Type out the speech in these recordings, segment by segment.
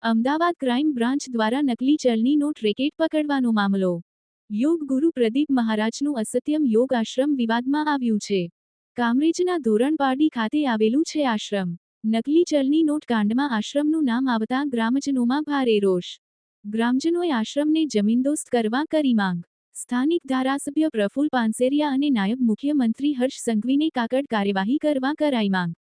Ahmedabad crime branch દ્વારા નકલી ચલણી નોટ રેકેટ પકડવાનો મામલો. યોગ ગુરુ પ્રદીપ મહારાજનું અસત્યમ યોગ આશ્રમ વિવાદમાં આવ્યું છે. કામરેજના ધોરણપાડી ખાતે આવેલું છે આશ્રમ. નકલી ચલણી નોટ કાંડમાં આશ્રમનું નામ આવતા ગ્રામજનોમાં ભારે રોષ. ગ્રામજનોએ આશ્રમને જમીનદોસ્ત કરવા કરી માંગ. સ્થાનિક ધારાસભ્ય પ્રફુલ પાનસેરિયા અને નાયબ મુખ્યમંત્રી હર્ષ સંઘવીને કાકડ કાર્યવાહી કરવા કરાઈ માંગ.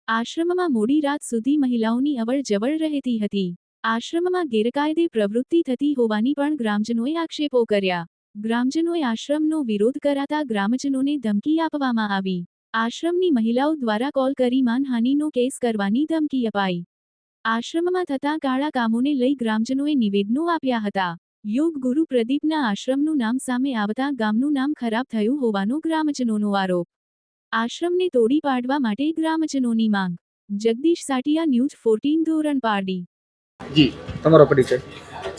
આશ્રમમાં મોડી રાત સુધી મહિલાઓની અવર-જવર રહેતી હતી. આશ્રમમાં ગેરકાયદે પ્રવૃત્તિ થતી હોવાની પણ ગ્રામજનોએ આક્ષેપો કર્યા. ગ્રામજનોએ આશ્રમનો વિરોધ કરાતા ગ્રામજનોને ધમકી આપવામાં આવી. આશ્રમની મહિલાઓ દ્વારા કોલ કરી માનહાનિનો કેસ કરવાની ધમકી અપાઈ. આશ્રમમાં થતા કાળા કામોને લઈ ગ્રામજનોએ નિવેદનો આપ્યા હતા. યોગ ગુરુ પ્રદીપના આશ્રમનું નામ સામે આવતા ગામનું નામ ખરાબ થયું હોવાનો ગ્રામજનોનો આરોપ. આશ્રમને તોડી પાડવા માટે ગ્રામજનોની માંગ. જગદીશ સાટિયા, ન્યૂઝ 14 ધોરણપાડી. જી, તમારો પરિચય?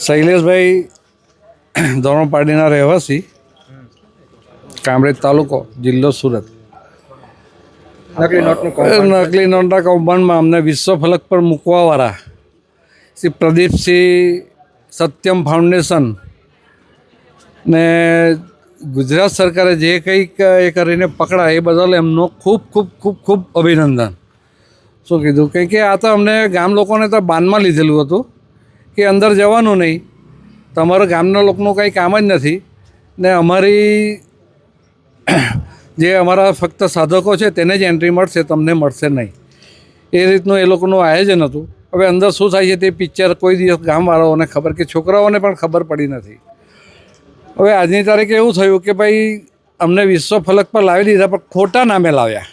શૈલેષભાઈ, ધોરણપાડીના રહેવાસી, કામરેજ તાલુકો, જિલ્લો સુરત. નકલી નોટના કૌભાંડમાં અમને વિશ્વ ફલક પર મૂકવાવાળા શ્રી પ્રદીપસિંહ સત્યમ ફાઉન્ડેશન ને ગુજરાત સરકારે જે કંઈક એ કરીને પકડા એ બદલ એમનો ખૂબ ખૂબ ખૂબ ખૂબ અભિનંદન. શું કીધું કે આ તો અમને ગામ લોકોને તો બાનમાં લીધેલું હતું કે અંદર જવાનું નહીં, તમારા ગામના લોકોનું કંઈ કામ જ નથી ને અમારી જે અમારા ફક્ત સાધકો છે તેને જ એન્ટ્રી મળશે, તમને મળશે નહીં, એ રીતનું એ લોકોનું આયોજન હતું. હવે અંદર શું થાય છે તે પિક્ચર કોઈ દિવસ ગામવાળાઓને ખબર કે છોકરાઓને પણ ખબર પડી નથી. હવે આજની તારીખે એવું થયું કે ભાઈ અમને વિશ્વ ફલક પર લાવી દીધા, પણ ખોટા નામે લાવ્યા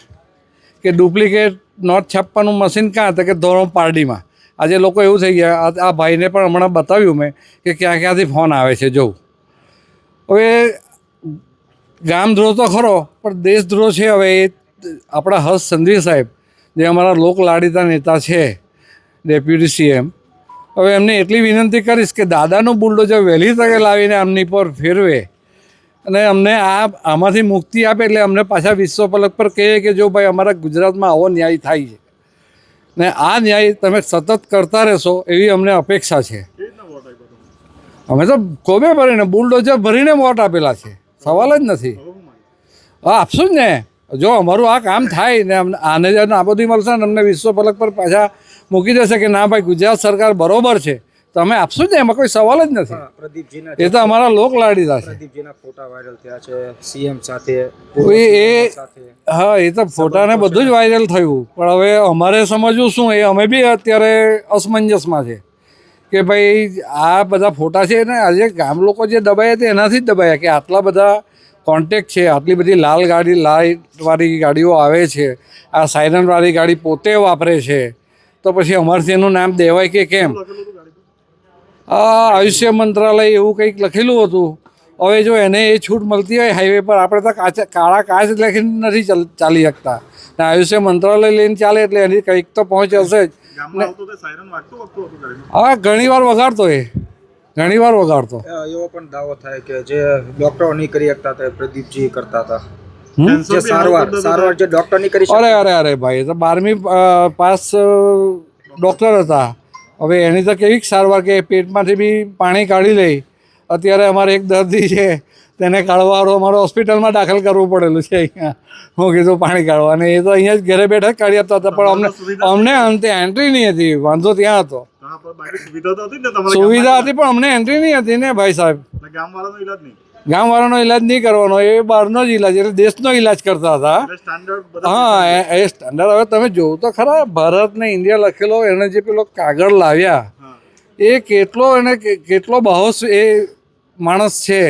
કે ડુપ્લિકેટ નોટ છાપવાનું મશીન ક્યાં હતા કે ધોરણપાડીમાં. આજે લોકો એવું થઈ ગયા, આ ભાઈને પણ હમણાં બતાવ્યું મેં કે ક્યાં ક્યાંથી ફોન આવે છે જોઉં. હવે ગામદ્રોહ તો ખરો પણ દેશદ્રોહ છે. હવે એ આપણા હર્ષ સંઘવી સાહેબ જે અમારા લોકલાડીતા નેતા છે, ડેપ્યુટી સીએમ, હવે એમને એટલી વિનંતી કરીશ કે દાદાનું બુલડોઝર વહેલી તકે લાવીને આમની પર ફેરવે અને અમને આમાંથી મુક્તિ આપે, એટલે અમને પાછા વિશ્વ ફલક પર કહે કે જો ભાઈ અમારા ગુજરાતમાં આવો ન્યાય થાય છે ને આ ન્યાય તમે સતત કરતા રહેશો એવી અમને અપેક્ષા છે. અમે તો કોબે ભરીને બુલડોઝર ભરીને વોટ આપેલા છે, સવાલ જ નથી. હા, આપશું જ ને. જો અમારું આ કામ થાય ને આને જ નાબૂદી મળશે ને અમને વિશ્વ ફલક પર પાછા મૂકી દેશે કે ના ભાઈ ગુજરાત સરકાર બરોબર છે, તો અમે આપશું જ ને, એમાં કોઈ સવાલ જ નથી. એ તો અમારા લોક લાડીલા છે. હા, એ તો ફોટાને બધું જ વાયરલ થયું, પણ હવે અમારે સમજવું શું, એ અમે બી અત્યારે અસમંજસમાં છે કે ભાઈ આ બધા ફોટા છે ને આજે ગામ લોકો જે દબાયા તે એનાથી જ દબાયા કે આટલા બધા કોન્ટેક્ટ છે, આટલી બધી લાઇટવાળી ગાડીઓ આવે છે, આ સાયરનવાળી ગાડી પોતે વાપરે છે, તો પછી અમારથી એનું નામ દેવાય કે કેમ? આયુષ્ય મંત્રાલય એવું કંઈક લખેલું હતું. હવે જો એને એ છૂટ મળતી હોય હાઈવે પર, આપણે તો કાળા કાચ લખીને નથી ચાલી શકતા ને આયુષ્ય મંત્રાલય લઈને ચાલે એટલે એની કંઈક તો પહોંચ હશે જ. હા, ઘણી વાર વગાડતો એવો પણ દાવો થાય કે જે ડોક્ટરો નહીં કરી શકતા હતા પ્રદીપજી કરતા હતા. જે સારવાર જે ડોક્ટર નહીં કરી શકતા. અરે ભાઈ, તો 12મી પાસ ડોક્ટર હતા. હવે એની તો કેવી સારવાર કે પેટમાંથી બી પાણી કાઢી લે. અત્યારે અમારે એક દર્દી છે તેને કાઢવાનું અમારે હોસ્પિટલમાં દાખલ કરવું પડેલું છે અહીંયા. હું કીધું પાણી કાઢવા, અને એ તો અહીંયા જ ઘરે બેઠા જ કાઢી આપતા હતા, પણ અમને અંતે એન્ટ્રી નહીં હતી. વાંધો ત્યાં હતો. સુવિધા હતી પણ અમને એન્ટ્રી નહીં હતી ને ભાઈ સાહેબ. ગામવાળાનો ઈલાજ નહીં કરવાનો, એ બહારનો જ ઈલાજ, એટલે દેશનો ઈલાજ કરતા હતા. હા, એ સ્ટાન્ડર્ડ. હવે તમે જોવું તો ખરા, ભારત ને ઇન્ડિયા લખેલો એને જે પેલો કાગળ લાવ્યા એ કેટલો બાહોશ એ માણસ છે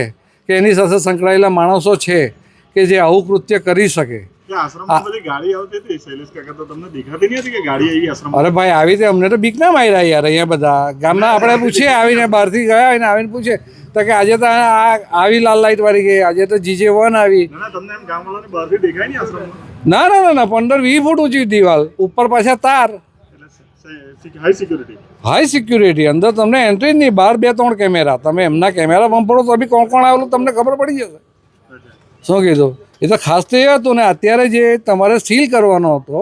કે એની સાથે સંકળાયેલા માણસો છે કે જે આવું કૃત્ય કરી શકે. અરે ભાઈ, આવી રીતે અમને તો બીક ના માર્યા યાર. અહીંયા બધા ગામના આપણે પૂછીએ, આવીને બહારથી ગયા હોય ને આવીને પૂછે તો કે આજે તો આવી લાલ લાઈટ વાળી ગઈ, આજે તો GJ1 આવી. ના 15-20 ફૂટ ઊંચી દિવાલ, ઉપર પાછા તાર, હાઈ સિક્યુરિટી. અંદર તમને એન્ટ્રી જ નહીં, બહાર 2-3 કેમેરા. તમે એમના કેમેરા પંપડો તો બી કોણ આવેલું તમને ખબર પડી જશે. શું કીધું? એ તો ખાસ તો એ હતું ને અત્યારે જે તમારે સીલ કરવાનો હતો,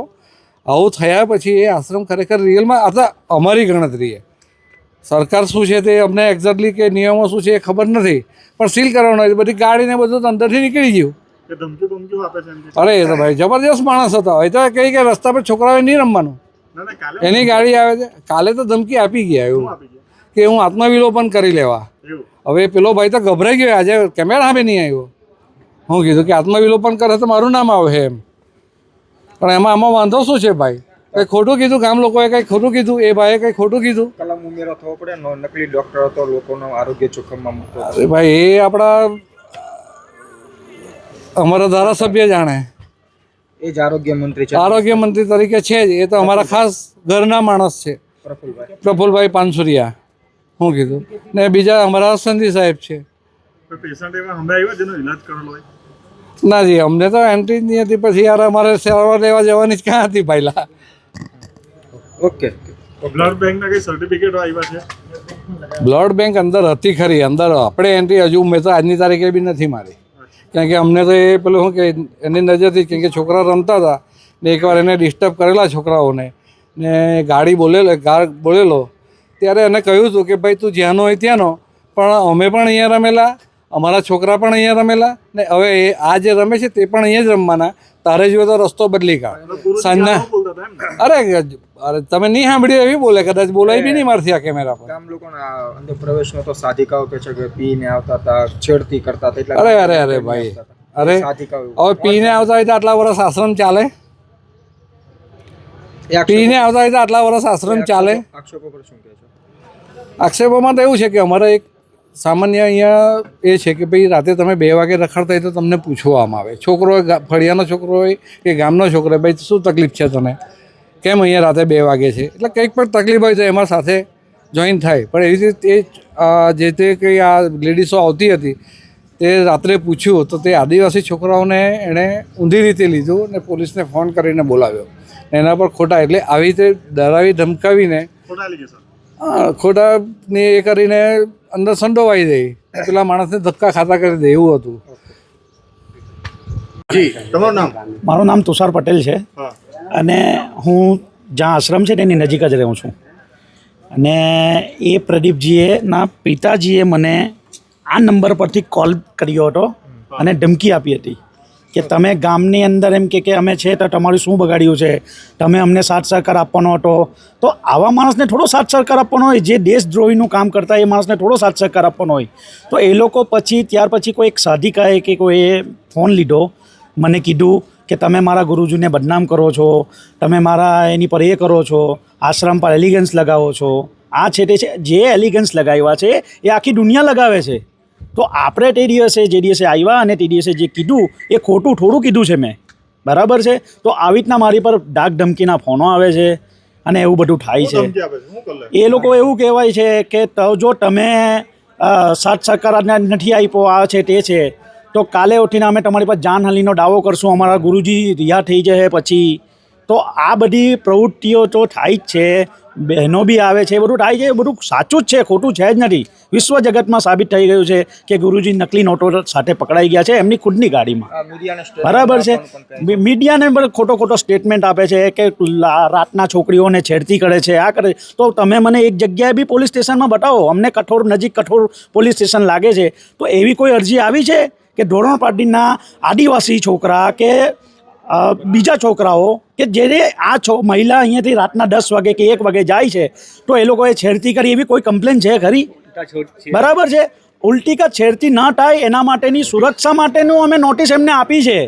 આવું થયા પછી એ આશ્રમ ખરેખર રિયલમાં આ તો અમારી ગણતરીએ સરકાર શું છે તે અમને એક્ઝેક્ટલી કે નિયમો શું છે એ ખબર નથી, પણ સીલ કરવાનું હોય બધી ગાડીને બધું તો અંદરથી નીકળી ગયું. અરે એ તો ભાઈ જબરજસ્ત માણસ હતા. હોય તો કહી કે રસ્તા પર છોકરાઓએ નહીં રમવાનું, એની ગાડી આવે છે. કાલે તો ધમકી આપી ગયા એવું કે હું આત્મવિલોપન કરી લેવા. હવે પેલો ભાઈ તો ગભરાઈ ગયો, આજે કેમેરા સામે નહીં આવ્યો. હું કીધું કે આત્મવિલોપન કરે તો મારું નામ આવે એમ, પણ આમાં વાંધો શું છે ભાઈ? કંઈ ખોટું કીધું? ગામ લોકોએ કંઈ ખોટું કીધું? એ ભાઈએ કંઈ ખોટું કીધું? કલમ ઉમેરો થવો પડે. નકલી ડોક્ટર હતો, લોકોનું આરોગ્ય જોખમમાં મૂકતો. અરે ભાઈ એ આપણા અમારા ધારાસભ્ય જાણે, એ જ આરોગ્ય મંત્રી છે. આરોગ્ય મંત્રી તરીકે છે જ. એ તો અમારા ખાસ ઘરના માણસ છે, પ્રફુલભાઈ પાનસુરિયા. હું કીધું ને બીજા અમારા સંધી સાહેબ છે. ના જી, અમને તો એન્ટ્રી જ નહીં હતી. પછી યાર અમારે સારવાર લેવા જવાની જ ક્યાં હતી પહેલા. ઓકે. બ્લડ બેંકના કઈ સર્ટિફિકેટો આવ્યા છે? બ્લડ બેંક અંદર હતી ખરી, અંદર આપણે એન્ટ્રી હજુ મેં તો આજની તારીખે બી નથી મારી. કારણ કે અમને તો એ પેલું શું કે એની નજરથી, કેમ કે છોકરા રમતા હતા ને એકવાર એને ડિસ્ટર્બ કરેલા છોકરાઓને ને ગાડી બોલેલો ત્યારે એને કહ્યું હતું કે ભાઈ તું જ્યાંનો હોય ત્યાંનો, પણ અમે પણ અહીંયા રમેલા, અમારા છોકરા પણ અહીંયા રમેલા ને હવે આ જે રમે છે તે પણ અહીંયા જ રમવાના. તારે જોઈએ તો રસ્તો બદલી કાઢ. સાંજના અરે તમે નહીં સાંભળ્યું એવી બોલે, કદાચ બોલાય બી નહીં મારથી આ કેમેરા પર. ગામ લોકોના અંદર પ્રવેશનો તો સાધિકાઓ કહે છે કે પીને આવતા હતા, છેડતી કરતા હતા. એટલે અરે ભાઈ, અરે હવે પીને આવતા હોય તો આટલા વર્ષ આશ્રમ ચાલે? પીને આવતા હોય તો આટલા વર્ષ આશ્રમ ચાલે? આક્ષેપો પર શું કહે છે? આક્ષેપોમાં તો એવું છે કે અમારે એક સામાન્ય અહીંયા એ છે કે ભાઈ રાતે તમે 2 વાગે રખડતા હોય તો તમને પૂછવામાં આવે. છોકરો હોય, ફળિયાનો છોકરો હોય કે ગામનો છોકરો હોય, ભાઈ શું તકલીફ છે તને, કેમ અહીંયા રાતે 2 વાગે છે? એટલે કંઈક પણ તકલીફ હોય તો એમાં સાથે જોઈન થાય. પણ એવી રીતે જે તે કંઈ આ લેડીઝો આવતી હતી તે રાત્રે પૂછ્યું તો તે આદિવાસી છોકરાઓને એણે ઊંધી રીતે લીધું ને પોલીસને ફોન કરીને બોલાવ્યો. એના પર ખોટા, એટલે આવી રીતે ડરાવી ધમકાવીને ખોટાને એ કરીને અંદર સંડોવાઈ દે, પેલા માણસને ધક્કા ખાતા કરી દે, એવું હતું. તમારું નામ? મારું નામ તુષાર પટેલ છે અને હું જ્યાં આશ્રમ છે તેની નજીક જ રહું છું. અને એ પ્રદીપજીએ ના પિતાજીએ મને આ નંબર પરથી કોલ કર્યો હતો અને ધમકી આપી હતી કે તમે ગામની અંદર એમ કે અમે છે તો તમારું શું બગાડ્યું છે, તમે અમને સાથ સહકાર આપવાનો હતો. તો આવા માણસને થોડો સાથ સહકાર આપવાનો હોય, જે દેશદ્રોહીનું કામ કરતા એ માણસને થોડો સાથ સહકાર આપવાનો હોય. તો એ લોકો ત્યાર પછી કોઈ એક સાધિકાએ કે કોઈએ ફોન લીધો, મને કીધું કે તમે મારા ગુરુજીને બદનામ કરો છો, તમે મારા એની પર એ કરો છો, આશ્રમ પર એલિગન્સ લગાવો છો. આ છે તે છે, જે એલિગન્સ લગાવ્યા છે એ આખી દુનિયા લગાવે છે. તો આપણે જે દિવસે આવ્યા અને તે દિવસે જે કીધું એ ખોટું થોડું કીધું છે મેં, બરાબર છે? તો આવી રીતના મારી પર ડાક ધમકીના ફોનો આવે છે અને એવું બધું થાય છે. એ લોકો એવું કહેવાય છે કે જો તમે સાથ સહકાર નથી આપ્યો, આ છે તે છે, તો કાલે ઉઠીને અમે તમારી પર જાનહાનિનો દાવો કરશું, અમારા ગુરુજી રિહા થઈ જાય પછી. તો આ બધી પ્રવૃત્તિઓ તો થાય જ છે, બહેનો બી આવે છે, બધું થાય છે. બધું સાચું જ છે, ખોટું છે જ નથી. વિશ્વ જગતમાં સાબિત થઈ ગયું છે કે ગુરુજી નકલી નોટો સાથે પકડાઈ ગયા છે એમની ખુદની ગાડીમાં, બરાબર છે? મીડિયાને પણ ખોટો સ્ટેટમેન્ટ આપે છે કે રાતના છોકરીઓને છેડતી કરે છે, આ કરે. તો તમે મને એક જગ્યાએ બી પોલીસ સ્ટેશનમાં બતાવો, અમને નજીક કઠોર પોલીસ સ્ટેશન લાગે છે. તો એવી કોઈ અરજી આવી છે કે ધોરણ પાર્ટીના આદિવાસી છોકરા કે બીજા છોકરાઓ કે જે મહિલા અહીંયાથી રાતના 10 વાગે કે 1 વાગે જાય છે તો એ લોકોએ છેડતી કરી, એવી કોઈ કમ્પ્લેન છે ખરી? બરાબર છે? ઉલટી કા છેડતી ના થાય એના માટેની સુરક્ષા માટેનું અમે નોટિસ એમને આપી છે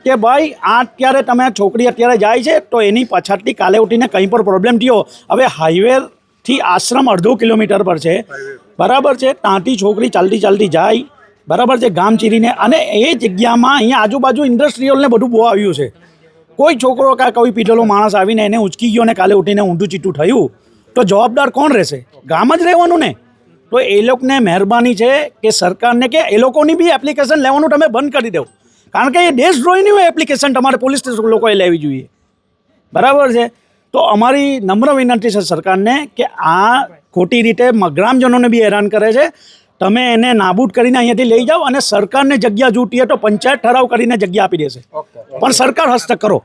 કે ભાઈ અત્યારે તમે છોકરી અત્યારે જાય છે તો એની પાછળથી કાલે ઉઠીને કંઈ પણ પ્રોબ્લેમ થયો. હવે હાઈવેથી આશ્રમ 1.5 કિલોમીટર પર છે, બરાબર છે? ત્યાંથી છોકરી ચાલતી જાય, બરાબર છે, ગામ ચીરીને. અને એ જગ્યામાં અહીંયા આજુબાજુ ઇન્ડસ્ટ્રીયલને બધું બહુ આવ્યું છે. કોઈ છોકરો કાં કોઈ પીધેલો માણસ આવીને એને ઉચકી ગયો ને કાલે ઉઠીને ઊંધું ચીટું થયું તો જવાબદાર કોણ રહેશે? ગામ જ રહેવાનું ને. તો એ લોકોને મહેરબાની છે કે સરકારને કે એ લોકોની બી એપ્લિકેશન લેવાનું તમે બંધ કરી દો, કારણ કે એ દેશદ્રોહીની એપ્લિકેશન તમારે પોલીસ સ્ટેશન લોકોએ લેવી જોઈએ, બરાબર છે? તો અમારી નમ્ર વિનંતી છે સરકારને કે આ ખોટી રીતે ગ્રામજનોને બી હેરાન કરે છે, તમે એને નાબૂદ કરીને અહીંયાથી લઈ જાઓ. અને સરકારને જગ્યા જોઈતી હોય તો પંચાયત ઠરાવ કરીને જગ્યા આપી દેશે, પણ સરકાર હસ્તક કરો.